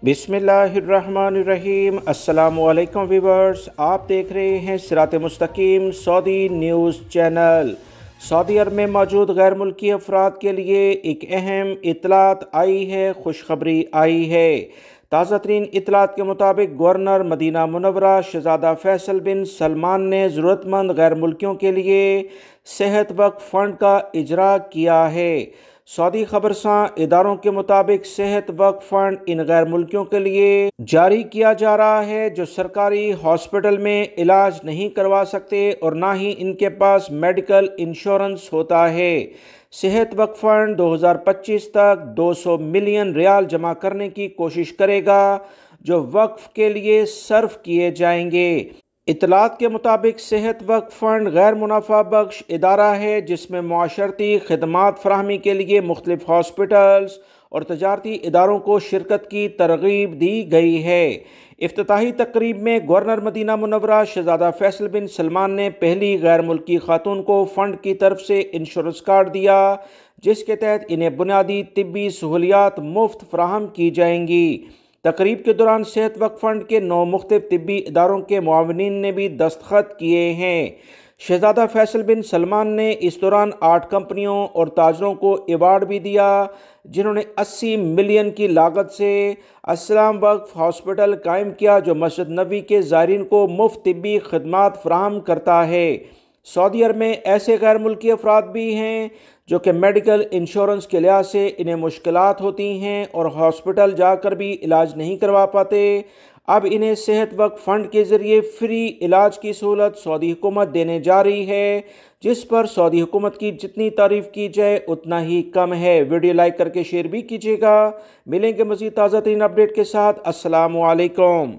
बिस्मिल्लाहिर्रहमानिर्रहीम। अस्सलामुअलैकुम व्यूअर्स, आप देख रहे हैं सिरात मुस्तकीम सऊदी न्यूज़ चैनल। सऊदी अरब में मौजूद गैर मुल्की अफराद के लिए एक अहम इतलात आई है, खुशखबरी आई है। ताज़ा तरीन इतलात के मुताबिक गवर्नर मदीना मुनव्वरा शहजादा फैसल बिन सलमान ने ज़रूरतमंद गैर मुल्कियों के लिए सेहत वक्फ फ़ंड का इजरा किया है। सऊदी खबरसां इदारों के मुताबिक सेहत वक्फ फंड इन गैर मुल्कियों के लिए जारी किया जा रहा है जो सरकारी हॉस्पिटल में इलाज नहीं करवा सकते और ना ही इनके पास मेडिकल इंश्योरेंस होता है। सेहत वक्फ फंड 2025 तक 200 मिलियन रियाल जमा करने की कोशिश करेगा जो वक्फ के लिए सर्फ किए जाएंगे। इतलात के मुताबिक सेहत वक्फ फ़ंड गैर मुनाफा बख्श इदारा है जिसमें मुआशरती खदमात फराहमी के लिए मुख्तलिफ हॉस्पिटल्स और तजारती इदारों को शिरकत की तरगीब दी गई है। इफ्तिताही तकरीब में गवर्नर मदीना मुनव्वरा शहजादा फैसल बिन सलमान ने पहली गैर मुल्की खातून को फ़ंड की तरफ से इंश्योरेंस कार्ड दिया जिसके तहत इन्हें बुनियादी तिब्बी सहूलियात मुफ्त फराहम की जाएंगी। तकरीब के दौरान सेहत वक्फ फंड के 9 मुख्तलिफ तिब्बी इदारों के मुआविनीन ने भी दस्तखत किए हैं। शहजादा फैसल बिन सलमान ने इस दौरान 8 कंपनियों और ताजरों को अवार्ड भी दिया जिन्होंने 80 मिलियन की लागत से अस्सलाम वक्फ हॉस्पिटल कायम किया जो मस्जिद नबी के ज़ायरीन को मुफ्त तिब्बी खदमात फराहम करता है। सऊदी अरब में ऐसे गैर मुल्की अफराद भी हैं जो कि मेडिकल इंश्योरेंस के लिहाज से इन्हें मुश्किलात होती हैं और हॉस्पिटल जाकर भी इलाज नहीं करवा पाते। अब इन्हें सेहत वक्फ फ़ंड के ज़रिए फ्री इलाज की सहूलत सऊदी हुकूमत देने जा रही है जिस पर सऊदी हुकूमत की जितनी तारीफ़ की जाए उतना ही कम है। वीडियो लाइक करके शेयर भी कीजिएगा। मिलेंगे मज़ीद ताज़ा तरीन अपडेट के साथ। अस्सलामु अलैकुम।